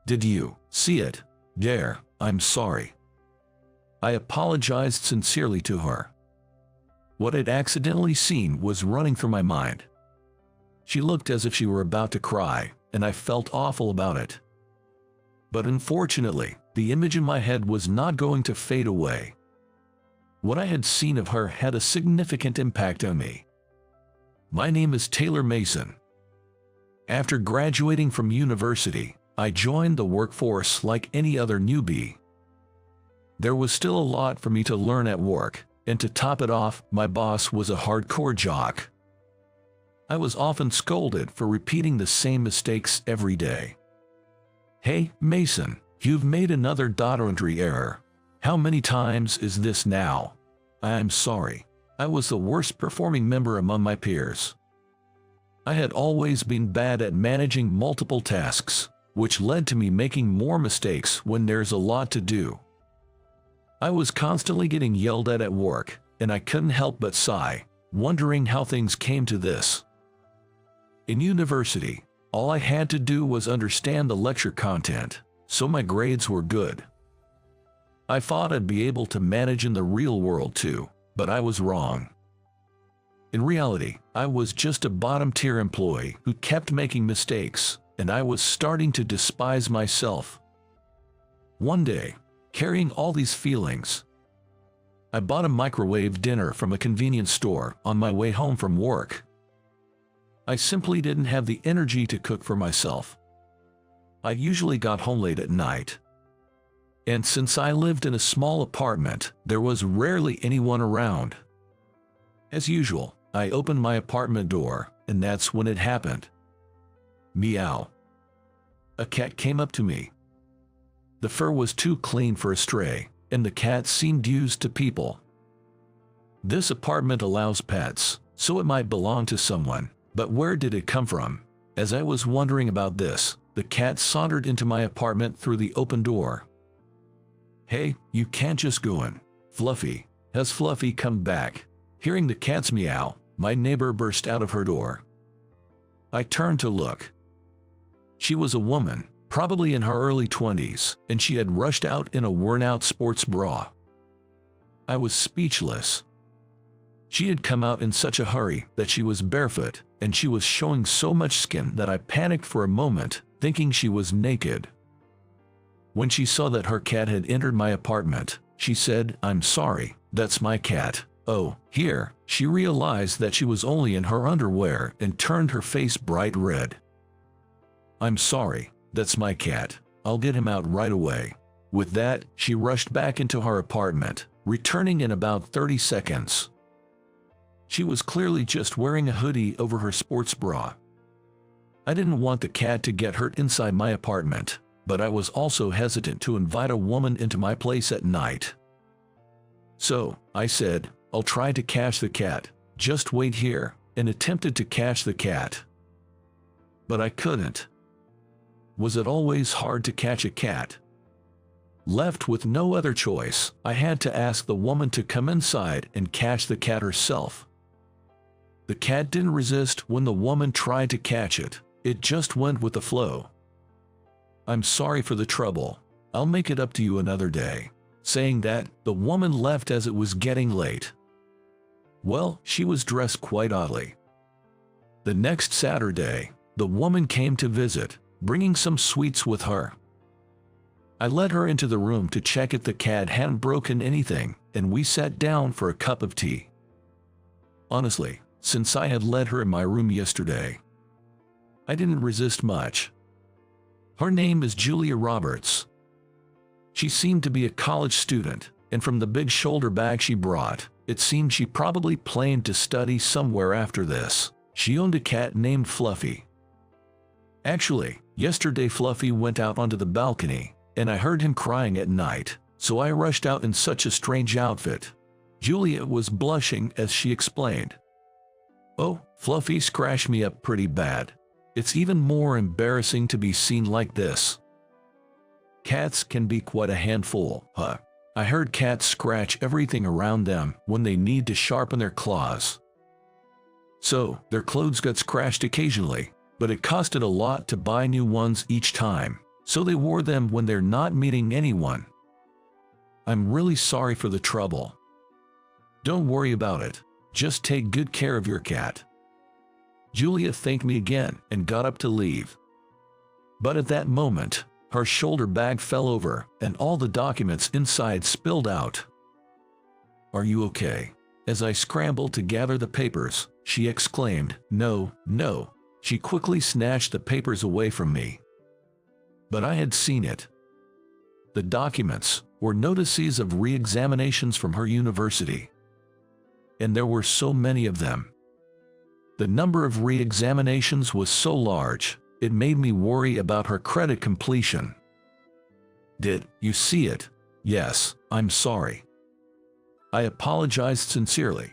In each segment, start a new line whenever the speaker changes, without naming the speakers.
Did you see it? There, I'm sorry. I apologized sincerely to her. What I'd accidentally seen was running through my mind. She looked as if she were about to cry, and I felt awful about it. But unfortunately, the image in my head was not going to fade away. What I had seen of her had a significant impact on me. My name is Taylor Mason. After graduating from university, I joined the workforce like any other newbie. There was still a lot for me to learn at work, and to top it off, my boss was a hardcore jock. I was often scolded for repeating the same mistakes every day. "Hey, Mason, you've made another data entry error. How many times is this now?" "I'm sorry. I was the worst performing member among my peers. I had always been bad at managing multiple tasks, which led to me making more mistakes when there's a lot to do. I was constantly getting yelled at work, and I couldn't help but sigh, wondering how things came to this. In university, all I had to do was understand the lecture content, so my grades were good. I thought I'd be able to manage in the real world too, but I was wrong. In reality, I was just a bottom-tier employee who kept making mistakes, and I was starting to despise myself. One day, carrying all these feelings, I bought a microwave dinner from a convenience store on my way home from work. I simply didn't have the energy to cook for myself. I usually got home late at night. And since I lived in a small apartment, there was rarely anyone around. As usual, I opened my apartment door, and that's when it happened. Meow. A cat came up to me. The fur was too clean for a stray, and the cat seemed used to people. This apartment allows pets, so it might belong to someone, but where did it come from? As I was wondering about this, the cat sauntered into my apartment through the open door. "Hey, you can't just go in. Fluffy, has Fluffy come back?" Hearing the cat's meow, my neighbor burst out of her door. I turned to look. She was a woman, probably in her early 20s, and she had rushed out in a worn-out sports bra. I was speechless. She had come out in such a hurry that she was barefoot, and she was showing so much skin that I panicked for a moment, thinking she was naked. When she saw that her cat had entered my apartment, she said, "I'm sorry, that's my cat." Oh, here, she realized that she was only in her underwear and turned her face bright red. "I'm sorry, that's my cat. I'll get him out right away." With that, she rushed back into her apartment, returning in about 30 seconds. She was clearly just wearing a hoodie over her sports bra. I didn't want the cat to get hurt inside my apartment, but I was also hesitant to invite a woman into my place at night. So, I said, "I'll try to catch the cat. Just wait here," and attempted to catch the cat. But I couldn't. Was it always hard to catch a cat? Left with no other choice, I had to ask the woman to come inside and catch the cat herself. The cat didn't resist when the woman tried to catch it. It just went with the flow. "I'm sorry for the trouble. I'll make it up to you another day." Saying that, the woman left as it was getting late. Well, she was dressed quite oddly. The next Saturday, the woman came to visit, bringing some sweets with her. I led her into the room to check if the cat hadn't broken anything, and we sat down for a cup of tea. Honestly, since I had led her in my room yesterday, I didn't resist much. Her name is Julia Roberts. She seemed to be a college student, and from the big shoulder bag she brought, it seemed she probably planned to study somewhere after this. She owned a cat named Fluffy. Actually, yesterday Fluffy went out onto the balcony, and I heard him crying at night, so I rushed out in such a strange outfit. Julia was blushing as she explained. "Oh, Fluffy scratched me up pretty bad. It's even more embarrassing to be seen like this. Cats can be quite a handful, huh? I heard cats scratch everything around them when they need to sharpen their claws. So, their clothes got scratched occasionally, but it costed a lot to buy new ones each time, so they wore them when they're not meeting anyone. I'm really sorry for the trouble. Don't worry about it. Just take good care of your cat. Julia thanked me again and got up to leave. But at that moment, her shoulder bag fell over and all the documents inside spilled out. Are you okay? As I scrambled to gather the papers, she exclaimed, No, no. She quickly snatched the papers away from me. But I had seen it. The documents were notices of re-examinations from her university. And there were so many of them. The number of re-examinations was so large, it made me worry about her credit completion. Did you see it? Yes, I'm sorry. I apologized sincerely.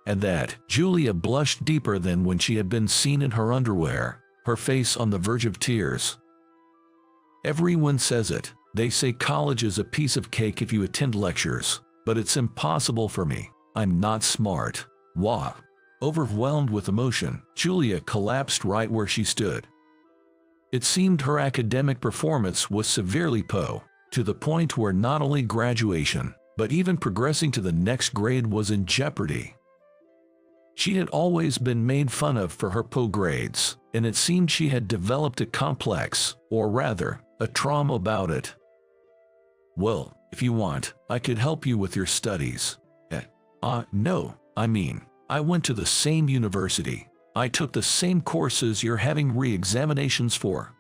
At that, Julia blushed deeper than when she had been seen in her underwear, her face on the verge of tears. Everyone says it. They say college is a piece of cake if you attend lectures, but it's impossible for me. I'm not smart. Wah. Overwhelmed with emotion, Julia collapsed right where she stood. It seemed her academic performance was severely to the point where not only graduation, but even progressing to the next grade was in jeopardy. She had always been made fun of for her poor grades, and it seemed she had developed a complex, or rather, a trauma about it. Well, if you want, I could help you with your studies. No, I went to the same university. I took the same courses you're having re-examinations for.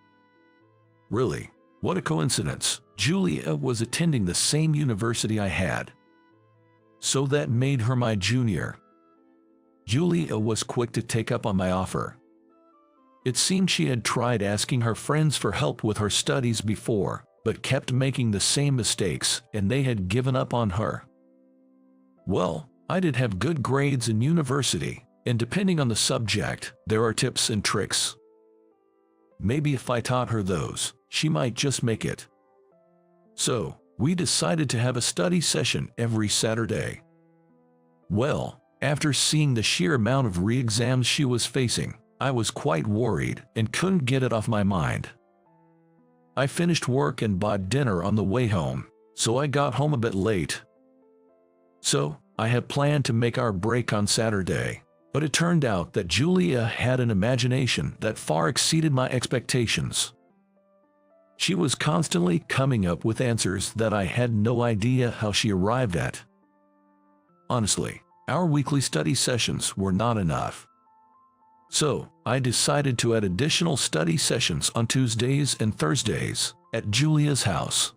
Really? What a coincidence. Julia was attending the same university I had. So that made her my junior. Julia was quick to take up on my offer. It seemed she had tried asking her friends for help with her studies before, but kept making the same mistakes, and they had given up on her. Well, I did have good grades in university, and depending on the subject, there are tips and tricks. Maybe if I taught her those, she might just make it. So, we decided to have a study session every Saturday. Well, after seeing the sheer amount of re-exams she was facing, I was quite worried and couldn't get it off my mind. I finished work and bought dinner on the way home, so I got home a bit late. So, I had planned to make our break on Saturday, but it turned out that Julia had an imagination that far exceeded my expectations. She was constantly coming up with answers that I had no idea how she arrived at. Honestly, our weekly study sessions were not enough. So, I decided to add additional study sessions on Tuesdays and Thursdays at Julia's house.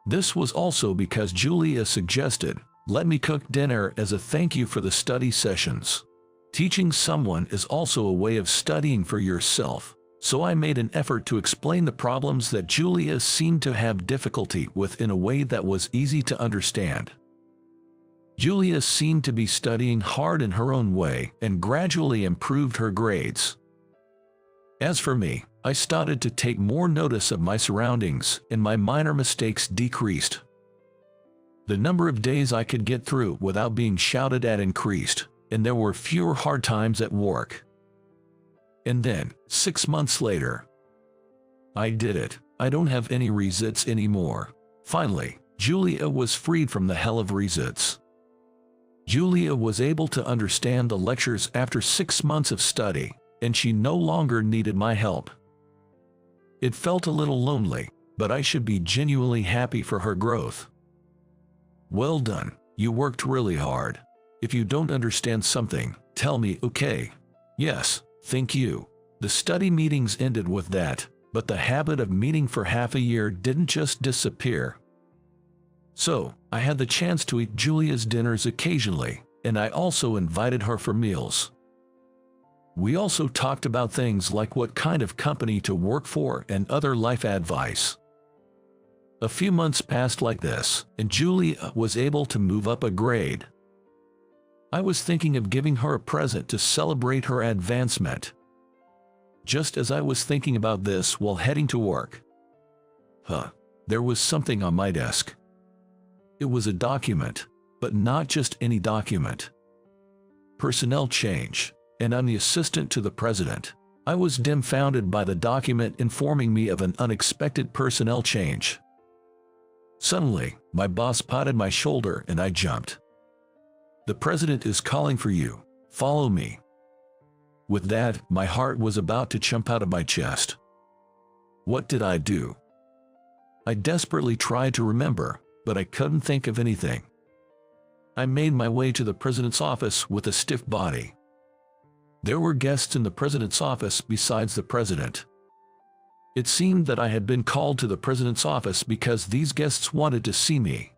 This was also because Julia suggested, let me cook dinner as a thank you for the study sessions. Teaching someone is also a way of studying for yourself, so I made an effort to explain the problems that Julia seemed to have difficulty with in a way that was easy to understand. Julia seemed to be studying hard in her own way and gradually improved her grades. As for me, I started to take more notice of my surroundings and my minor mistakes decreased. The number of days I could get through without being shouted at increased, and there were fewer hard times at work. And then, 6 months later, I did it. I don't have any resits anymore. Finally, Julia was freed from the hell of resits. Julia was able to understand the lectures after 6 months of study, and she no longer needed my help. It felt a little lonely, but I should be genuinely happy for her growth. Well done, you worked really hard. If you don't understand something, tell me, okay? Yes, thank you. The study meetings ended with that, but the habit of meeting for half a year didn't just disappear. So, I had the chance to eat Julia's dinners occasionally, and I also invited her for meals. We also talked about things like what kind of company to work for and other life advice. A few months passed like this, and Julia was able to move up a grade. I was thinking of giving her a present to celebrate her advancement. Just as I was thinking about this while heading to work, there was something on my desk. It was a document, but not just any document. Personnel change, and I'm the assistant to the president. I was dumbfounded by the document informing me of an unexpected personnel change. Suddenly, my boss patted my shoulder and I jumped. "The president is calling for you. Follow me." With that, my heart was about to jump out of my chest. What did I do? I desperately tried to remember, but I couldn't think of anything. I made my way to the president's office with a stiff body. There were guests in the president's office besides the president. It seemed that I had been called to the president's office because these guests wanted to see me.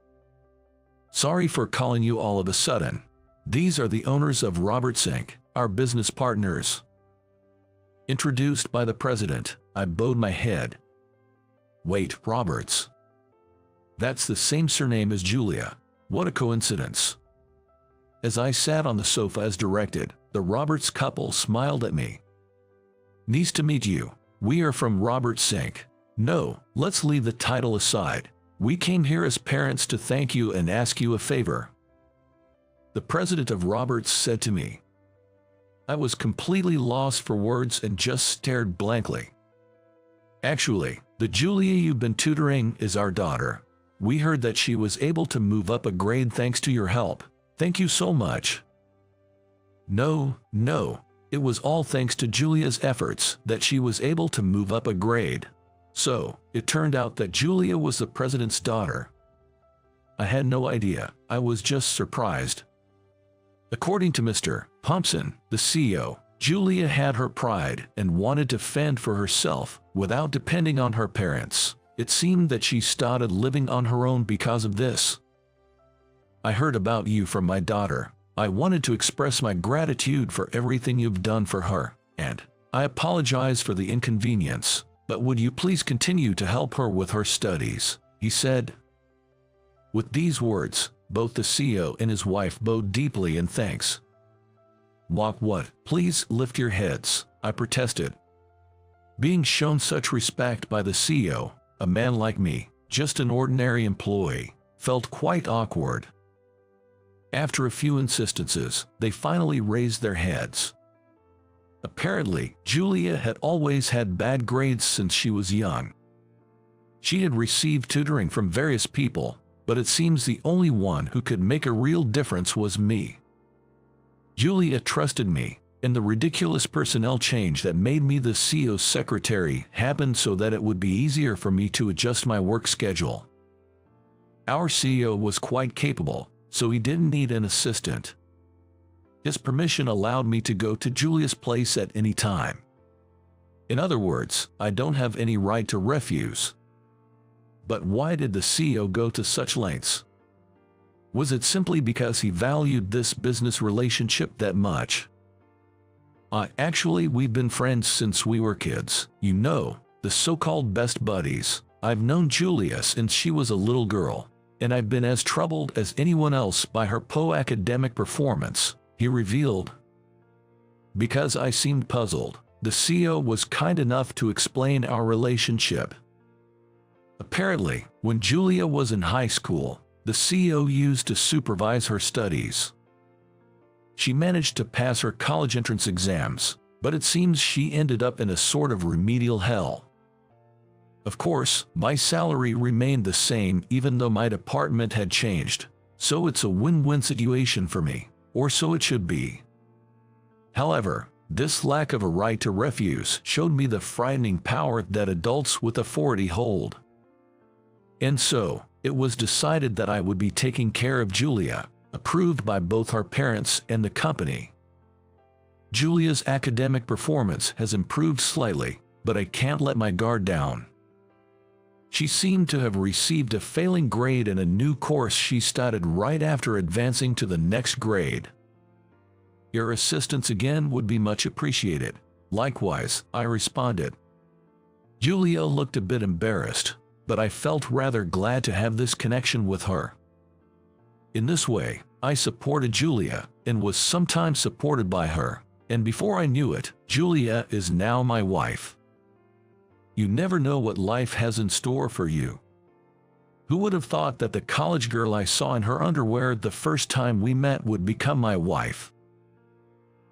"Sorry for calling you all of a sudden. These are the owners of Roberts Inc., our business partners." Introduced by the president, I bowed my head. "Wait, Roberts? That's the same surname as Julia. What a coincidence." As I sat on the sofa as directed, the Roberts couple smiled at me. "Nice to meet you. We are from Roberts Inc. No, let's leave the title aside. We came here as parents to thank you and ask you a favor," the president of Roberts said to me. I was completely lost for words and just stared blankly. "Actually, the Julia you've been tutoring is our daughter. We heard that she was able to move up a grade thanks to your help. Thank you so much." No, it was all thanks to Julia's efforts that she was able to move up a grade. So, it turned out that Julia was the president's daughter. I had no idea. I was just surprised. According to Mr. Thompson, the CEO, Julia had her pride and wanted to fend for herself without depending on her parents. It seemed that she started living on her own because of this. "I heard about you from my daughter. I wanted to express my gratitude for everything you've done for her, and I apologize for the inconvenience, but would you please continue to help her with her studies," he said. With these words, both the CEO and his wife bowed deeply in thanks. What? Please lift your heads," I protested. Being shown such respect by the CEO, a man like me, just an ordinary employee, felt quite awkward. After a few insistences, they finally raised their heads. Apparently, Julia had always had bad grades since she was young. She had received tutoring from various people, but it seems the only one who could make a real difference was me. Julia trusted me, and the ridiculous personnel change that made me the CEO's secretary happened so that it would be easier for me to adjust my work schedule. Our CEO was quite capable, so he didn't need an assistant. His permission allowed me to go to Julia's place at any time. In other words, I don't have any right to refuse. But why did the CEO go to such lengths? Was it simply because he valued this business relationship that much? Actually, we've been friends since we were kids. You know, the so-called best buddies. I've known Julia since she was a little girl, and I've been as troubled as anyone else by her academic performance," he revealed. Because I seemed puzzled, the CEO was kind enough to explain our relationship. Apparently, when Julia was in high school, the CEO used to supervise her studies. She managed to pass her college entrance exams, but it seems she ended up in a sort of remedial hell. Of course, my salary remained the same even though my department had changed, so it's a win-win situation for me, or so it should be. However, this lack of a right to refuse showed me the frightening power that adults with authority hold. And so, it was decided that I would be taking care of Julia, approved by both her parents and the company. Julia's academic performance has improved slightly, but I can't let my guard down. She seemed to have received a failing grade in a new course she started right after advancing to the next grade. "Your assistance again would be much appreciated." "Likewise," I responded. Julia looked a bit embarrassed, but I felt rather glad to have this connection with her. In this way, I supported Julia, and was sometimes supported by her, and before I knew it, Julia is now my wife. You never know what life has in store for you. Who would have thought that the college girl I saw in her underwear the first time we met would become my wife?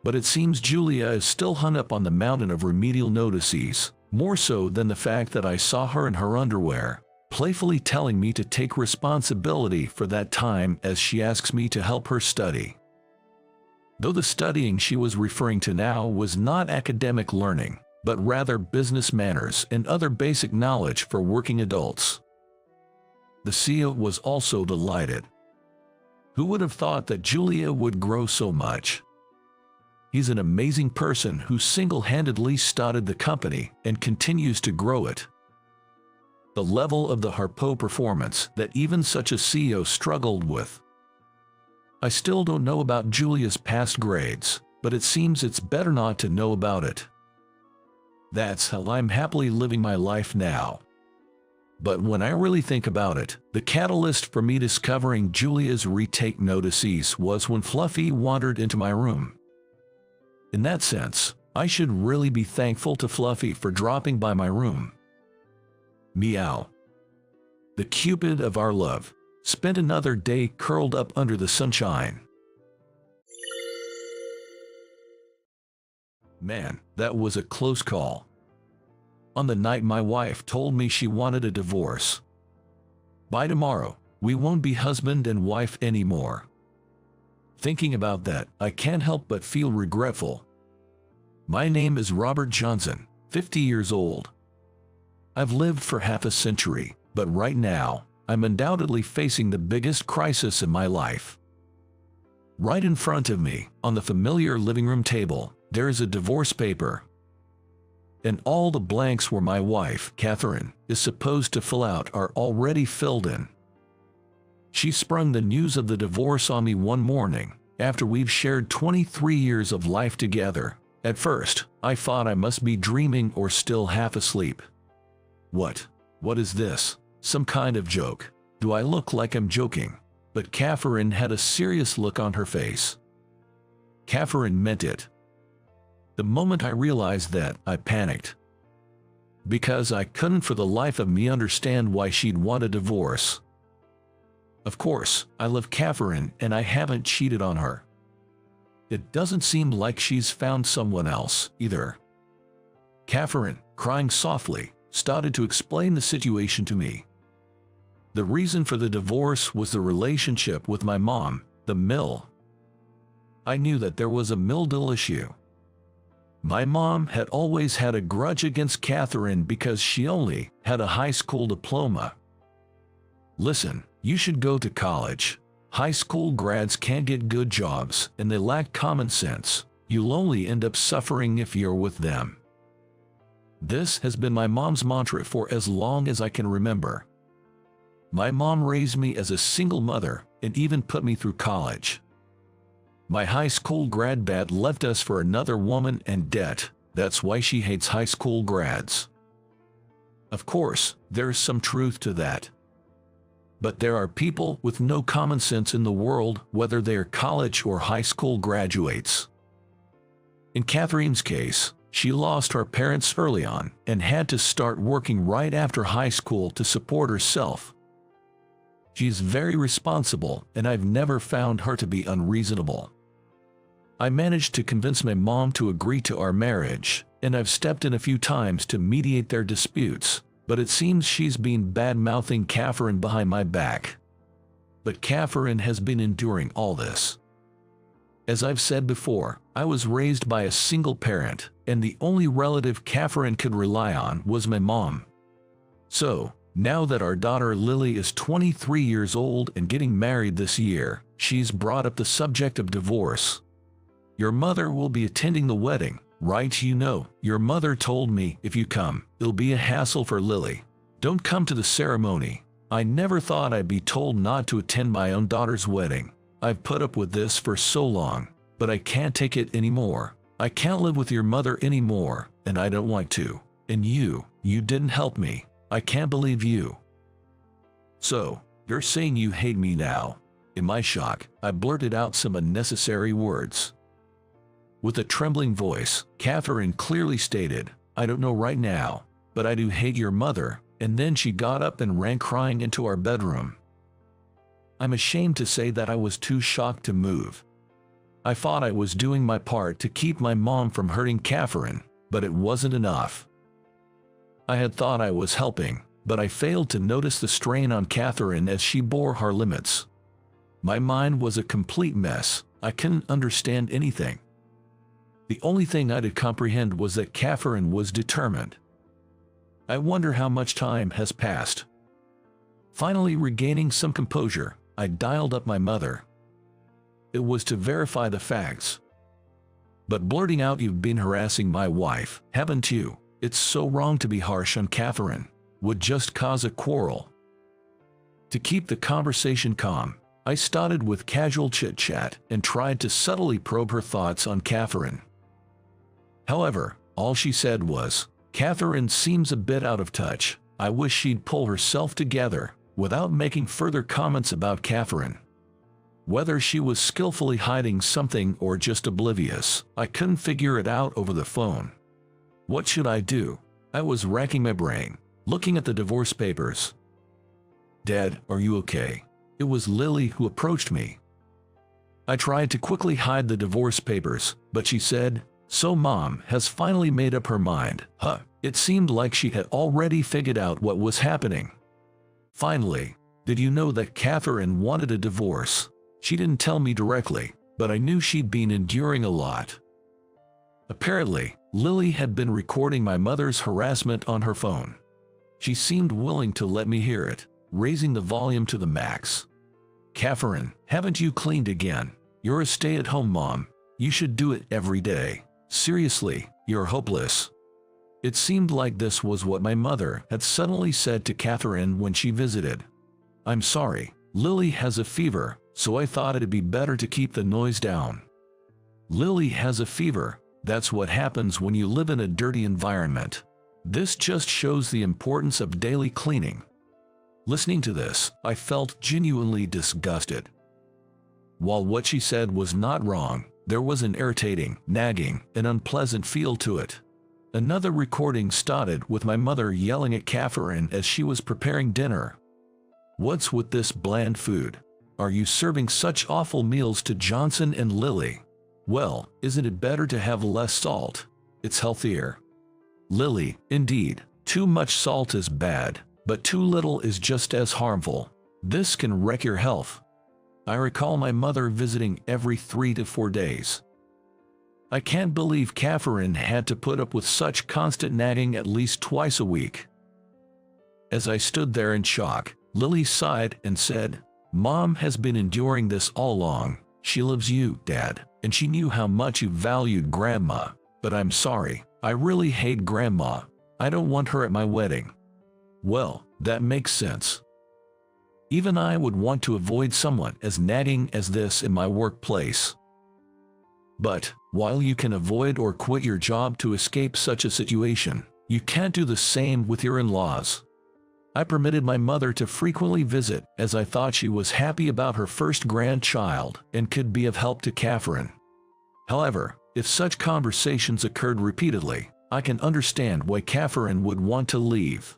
But it seems Julia is still hung up on the mountain of remedial notices, more so than the fact that I saw her in her underwear, playfully telling me to take responsibility for that time as she asks me to help her study. Though the studying she was referring to now was not academic learning, but rather business manners and other basic knowledge for working adults. The CEO was also delighted. Who would have thought that Julia would grow so much? He's an amazing person who single-handedly started the company and continues to grow it. The level of the Harpo performance that even such a CEO struggled with. I still don't know about Julia's past grades, but it seems it's better not to know about it. That's how I'm happily living my life now. But when I really think about it, the catalyst for me discovering Julia's retake notices was when Fluffy wandered into my room. In that sense, I should really be thankful to Fluffy for dropping by my room. Meow. The Cupid of our love spent another day curled up under the sunshine. Man, that was a close call. On the night my wife told me she wanted a divorce. By tomorrow, we won't be husband and wife anymore. Thinking about that, I can't help but feel regretful. My name is Robert Johnson, 50 years old. I've lived for half a century, but right now, I'm undoubtedly facing the biggest crisis in my life. Right in front of me, on the familiar living room table, there is a divorce paper. And all the blanks where my wife, Catherine, is supposed to fill out are already filled in. She sprung the news of the divorce on me one morning, after we've shared 23 years of life together. At first, I thought I must be dreaming or still half asleep. What is this? Some kind of joke? Do I look like I'm joking? But Catherine had a serious look on her face. Catherine meant it. The moment I realized that, I panicked. Because I couldn't for the life of me understand why she'd want a divorce. Of course, I love Catherine and I haven't cheated on her. It doesn't seem like she's found someone else, either. Catherine, crying softly, started to explain the situation to me. The reason for the divorce was the relationship with my mom, the mill. I knew that there was a mildew issue. My mom had always had a grudge against Catherine because she only had a high school diploma. Listen, you should go to college. High school grads can't get good jobs and they lack common sense. You'll only end up suffering if you're with them. This has been my mom's mantra for as long as I can remember. My mom raised me as a single mother and even put me through college. My high school grad bat left us for another woman and debt. That's why she hates high school grads. Of course, there's some truth to that. But there are people with no common sense in the world, whether they are college or high school graduates. In Catherine's case, she lost her parents early on and had to start working right after high school to support herself. She's very responsible, and I've never found her to be unreasonable. I managed to convince my mom to agree to our marriage, and I've stepped in a few times to mediate their disputes, but it seems she's been bad-mouthing Catherine behind my back. But Catherine has been enduring all this. As I've said before, I was raised by a single parent, and the only relative Catherine could rely on was my mom. So, now that our daughter Lily is 23 years old and getting married this year, she's brought up the subject of divorce. Your mother will be attending the wedding, right? You know, your mother told me if you come, it'll be a hassle for Lily. Don't come to the ceremony. I never thought I'd be told not to attend my own daughter's wedding. I've put up with this for so long, but I can't take it anymore. I can't live with your mother anymore, and I don't want to. And you didn't help me. I can't believe you. So, you're saying you hate me now? In my shock, I blurted out some unnecessary words. With a trembling voice, Catherine clearly stated, I don't know right now, but I do hate your mother, and then she got up and ran crying into our bedroom. I'm ashamed to say that I was too shocked to move. I thought I was doing my part to keep my mom from hurting Catherine, but it wasn't enough. I had thought I was helping, but I failed to notice the strain on Catherine as she bore her limits. My mind was a complete mess. I couldn't understand anything. The only thing I could comprehend was that Catherine was determined. I wonder how much time has passed. Finally regaining some composure, I dialed up my mother. It was to verify the facts. But blurting out, "You've been harassing my wife, haven't you? It's so wrong to be harsh on Catherine," would just cause a quarrel. To keep the conversation calm, I started with casual chit-chat and tried to subtly probe her thoughts on Catherine. However, all she said was, "Catherine seems a bit out of touch. I wish she'd pull herself together," without making further comments about Catherine. Whether she was skillfully hiding something or just oblivious, I couldn't figure it out over the phone. What should I do? I was racking my brain, looking at the divorce papers. "Dad, are you okay?" It was Lily who approached me. I tried to quickly hide the divorce papers, but she said, "So Mom has finally made up her mind, huh?" It seemed like she had already figured out what was happening. "Finally, did you know that Catherine wanted a divorce?" She didn't tell me directly, but I knew she'd been enduring a lot. Apparently, Lily had been recording my mother's harassment on her phone. She seemed willing to let me hear it, raising the volume to the max. "Catherine, haven't you cleaned again? You're a stay-at-home mom. You should do it every day. Seriously, you're hopeless." It seemed like this was what my mother had suddenly said to Catherine when she visited. "I'm sorry, Lily has a fever, so I thought it'd be better to keep the noise down." Lily has a fever. That's what happens when you live in a dirty environment. This just shows the importance of daily cleaning. Listening to this, I felt genuinely disgusted. While what she said was not wrong, there was an irritating, nagging, and unpleasant feel to it. Another recording started with my mother yelling at Catherine as she was preparing dinner. "What's with this bland food? Are you serving such awful meals to Johnson and Lily? Well, isn't it better to have less salt? It's healthier." Lily, indeed, too much salt is bad, but too little is just as harmful. This can wreck your health. I recall my mother visiting every 3 to 4 days. I can't believe Catherine had to put up with such constant nagging at least twice a week. As I stood there in shock, Lily sighed and said, "Mom has been enduring this all along. She loves you, Dad, and she knew how much you valued Grandma. But I'm sorry, I really hate Grandma. I don't want her at my wedding." Well, that makes sense. Even I would want to avoid someone as nagging as this in my workplace. But, while you can avoid or quit your job to escape such a situation, you can't do the same with your in-laws. I permitted my mother to frequently visit as I thought she was happy about her first grandchild and could be of help to Catherine. However, if such conversations occurred repeatedly, I can understand why Catherine would want to leave.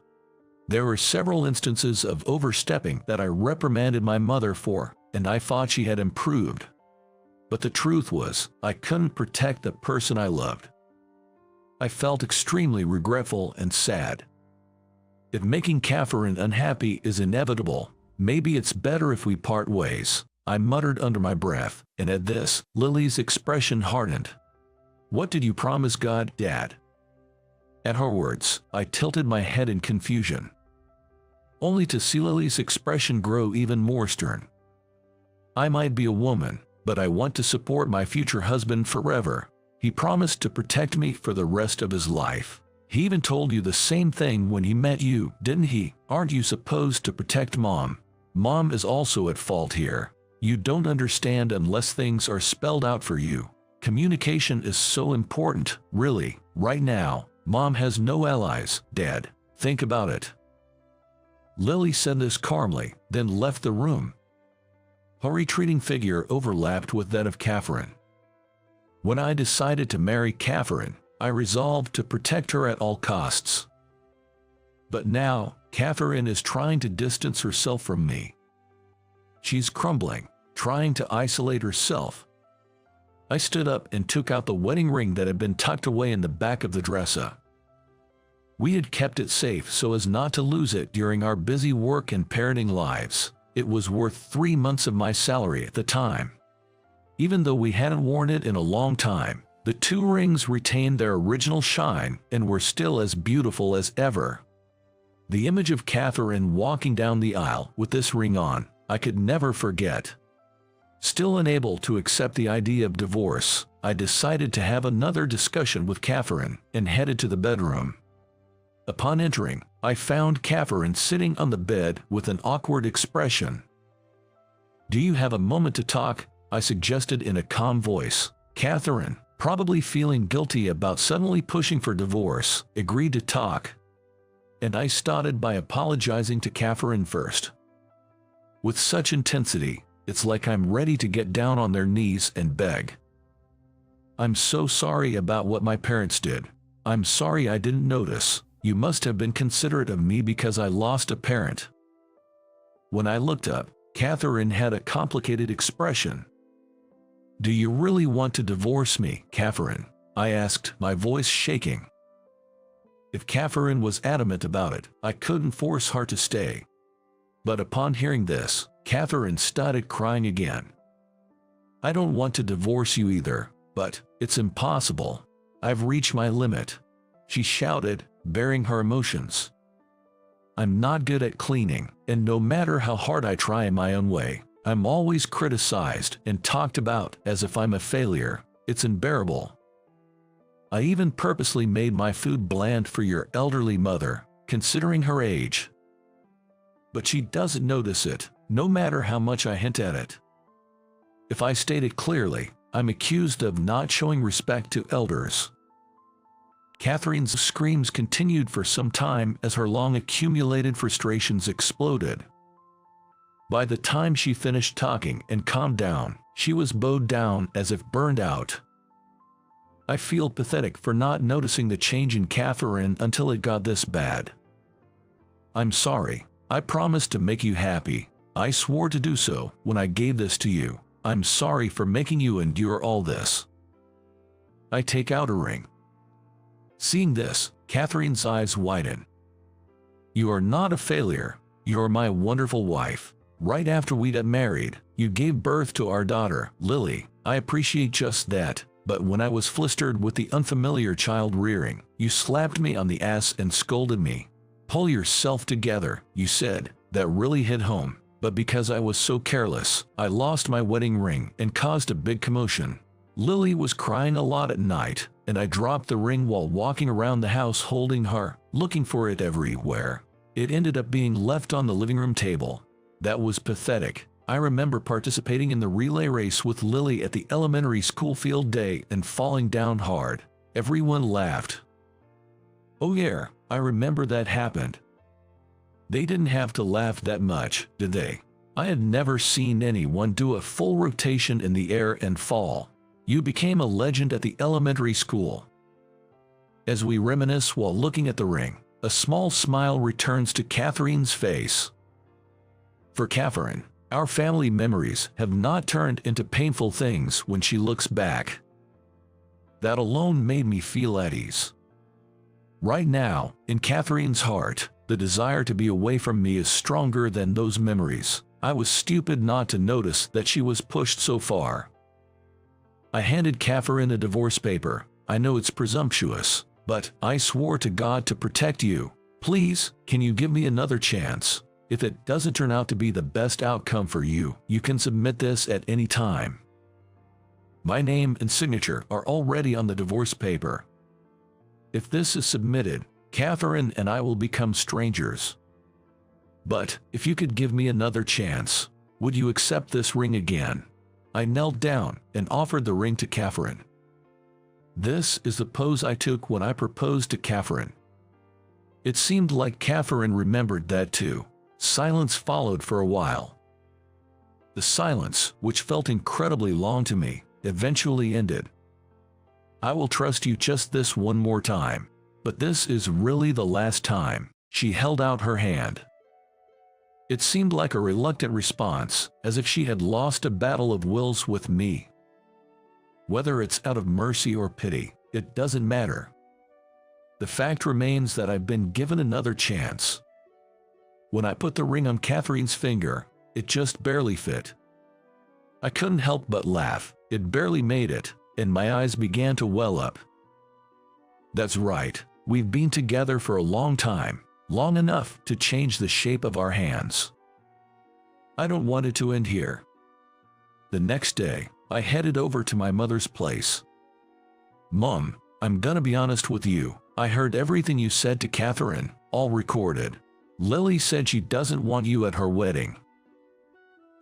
There were several instances of overstepping that I reprimanded my mother for, and I thought she had improved. But the truth was, I couldn't protect the person I loved. I felt extremely regretful and sad. If making Catherine unhappy is inevitable, maybe it's better if we part ways, I muttered under my breath, and at this, Lily's expression hardened. "What did you promise God, Dad?" At her words, I tilted my head in confusion, only to see Lily's expression grow even more stern. "I might be a woman, but I want to support my future husband forever. He promised to protect me for the rest of his life. He even told you the same thing when he met you, didn't he? Aren't you supposed to protect Mom? Mom is also at fault here. You don't understand unless things are spelled out for you. Communication is so important, really. Right now, Mom has no allies, Dad. Think about it." Lily said this calmly, then left the room. Her retreating figure overlapped with that of Catherine. When I decided to marry Catherine, I resolved to protect her at all costs. But now, Catherine is trying to distance herself from me. She's crumbling, trying to isolate herself. I stood up and took out the wedding ring that had been tucked away in the back of the dresser. We had kept it safe so as not to lose it during our busy work and parenting lives. It was worth 3 months of my salary at the time. Even though we hadn't worn it in a long time, the 2 rings retained their original shine and were still as beautiful as ever. The image of Catherine walking down the aisle with this ring on, I could never forget. Still unable to accept the idea of divorce, I decided to have another discussion with Catherine and headed to the bedroom. Upon entering, I found Catherine sitting on the bed with an awkward expression. "Do you have a moment to talk?" I suggested in a calm voice. Catherine, probably feeling guilty about suddenly pushing for divorce, agreed to talk. And I started by apologizing to Catherine first. With such intensity, it's like I'm ready to get down on their knees and beg. "I'm so sorry about what my parents did. I'm sorry I didn't notice. You must have been considerate of me because I lost a parent." When I looked up, Catherine had a complicated expression. "Do you really want to divorce me, Catherine?" I asked, my voice shaking. If Catherine was adamant about it, I couldn't force her to stay. But upon hearing this, Catherine started crying again. "I don't want to divorce you either, but it's impossible. I've reached my limit," she shouted, bearing her emotions. "I'm not good at cleaning, and no matter how hard I try in my own way, I'm always criticized and talked about as if I'm a failure. It's unbearable. I even purposely made my food bland for your elderly mother, considering her age. But she doesn't notice it, no matter how much I hint at it. If I state it clearly, I'm accused of not showing respect to elders." Catherine's screams continued for some time as her long-accumulated frustrations exploded. By the time she finished talking and calmed down, she was bowed down as if burned out. I feel pathetic for not noticing the change in Catherine until it got this bad. "I'm sorry. I promised to make you happy. I swore to do so when I gave this to you. I'm sorry for making you endure all this." I take out a ring. Seeing this, Catherine's eyes widen. "You are not a failure. You're my wonderful wife. Right after we got married, you gave birth to our daughter, Lily. I appreciate just that, but when I was flustered with the unfamiliar child rearing, you slapped me on the ass and scolded me. 'Pull yourself together,' you said. That really hit home, but because I was so careless, I lost my wedding ring and caused a big commotion. Lily was crying a lot at night, and I dropped the ring while walking around the house holding her, looking for it everywhere. It ended up being left on the living room table. That was pathetic. I remember participating in the relay race with Lily at the elementary school field day and falling down hard. Everyone laughed." "Oh yeah, I remember that happened." They didn't have to laugh that much, did they? I had never seen anyone do a full rotation in the air and fall. You became a legend at the elementary school. As we reminisce while looking at the ring, a small smile returns to Catherine's face. For Catherine, our family memories have not turned into painful things when she looks back. That alone made me feel at ease. Right now, in Catherine's heart, the desire to be away from me is stronger than those memories. I was stupid not to notice that she was pushed so far. I handed Catherine a divorce paper. "I know it's presumptuous, but I swore to God to protect you. Please, can you give me another chance? If it doesn't turn out to be the best outcome for you, you can submit this at any time." My name and signature are already on the divorce paper. If this is submitted, Catherine and I will become strangers. But if you could give me another chance, would you accept this ring again? I knelt down and offered the ring to Catherine. This is the pose I took when I proposed to Catherine. It seemed like Catherine remembered that too. Silence followed for a while. The silence, which felt incredibly long to me, eventually ended. "I will trust you just this one more time. But this is really the last time." She held out her hand. It seemed like a reluctant response, as if she had lost a battle of wills with me. Whether it's out of mercy or pity, it doesn't matter. The fact remains that I've been given another chance. When I put the ring on Catherine's finger, it just barely fit. I couldn't help but laugh. It barely made it, and my eyes began to well up. That's right, we've been together for a long time, long enough to change the shape of our hands. I don't want it to end here. The next day, I headed over to my mother's place. Mom, I'm gonna be honest with you. I heard everything you said to Catherine, all recorded. Lily said she doesn't want you at her wedding.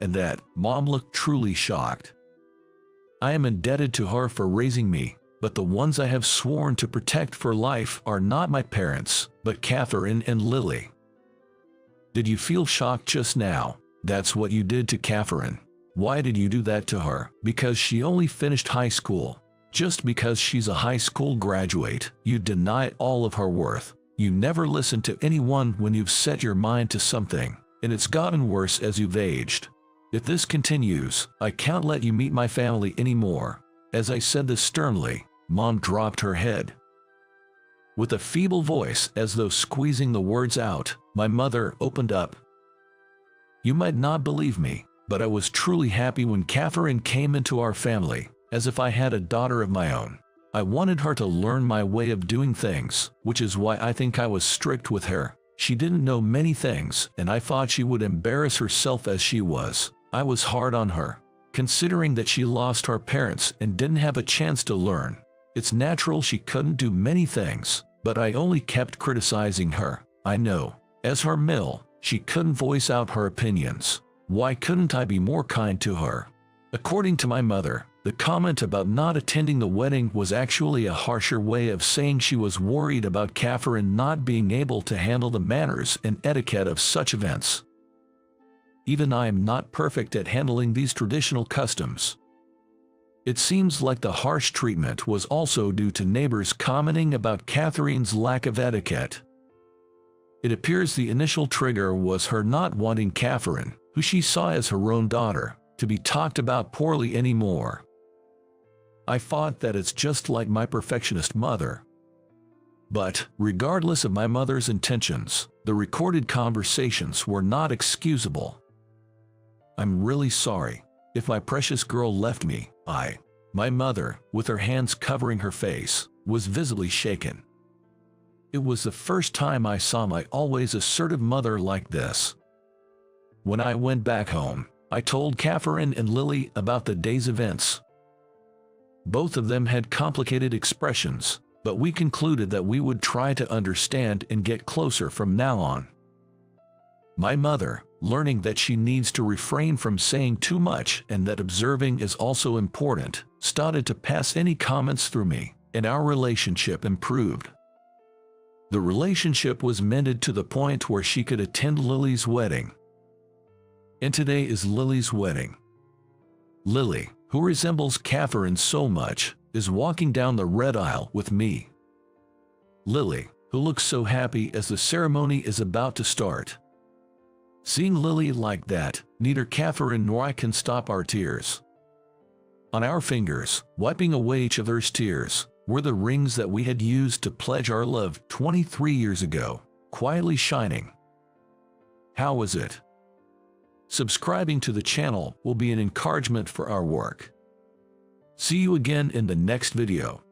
And that, Mom looked truly shocked. I am indebted to her for raising me, but the ones I have sworn to protect for life are not my parents, but Catherine and Lily. Did you feel shocked just now? That's what you did to Catherine. Why did you do that to her? Because she only finished high school. Just because she's a high school graduate, you deny all of her worth. You never listen to anyone when you've set your mind to something, and it's gotten worse as you've aged. If this continues, I can't let you meet my family anymore. As I said this sternly, Mom dropped her head. With a feeble voice, as though squeezing the words out, my mother opened up. You might not believe me, but I was truly happy when Catherine came into our family, as if I had a daughter of my own. I wanted her to learn my way of doing things, which is why I think I was strict with her. She didn't know many things, and I thought she would embarrass herself as she was. I was hard on her, considering that she lost her parents and didn't have a chance to learn. It's natural she couldn't do many things, but I only kept criticizing her. I know, as her male, she couldn't voice out her opinions. Why couldn't I be more kind to her? According to my mother, the comment about not attending the wedding was actually a harsher way of saying she was worried about Catherine not being able to handle the manners and etiquette of such events. Even I am not perfect at handling these traditional customs. It seems like the harsh treatment was also due to neighbors commenting about Catherine's lack of etiquette. It appears the initial trigger was her not wanting Catherine, who she saw as her own daughter, to be talked about poorly anymore. I thought that it's just like my perfectionist mother. But, regardless of my mother's intentions, the recorded conversations were not excusable. I'm really sorry. If my precious girl left me, my mother, with her hands covering her face, was visibly shaken. It was the first time I saw my always assertive mother like this. When I went back home, I told Catherine and Lily about the day's events. Both of them had complicated expressions, but we concluded that we would try to understand and get closer from now on. My mother, learning that she needs to refrain from saying too much and that observing is also important, started to pass any comments through me, and our relationship improved. The relationship was mended to the point where she could attend Lily's wedding. And today is Lily's wedding. Lily, who resembles Catherine so much, is walking down the red aisle with me. Lily, who looks so happy as the ceremony is about to start. Seeing Lily like that, neither Catherine nor I can stop our tears. On our fingers, wiping away each other's tears, were the rings that we had used to pledge our love 23 years ago, quietly shining. How was it? Subscribing to the channel will be an encouragement for our work. See you again in the next video.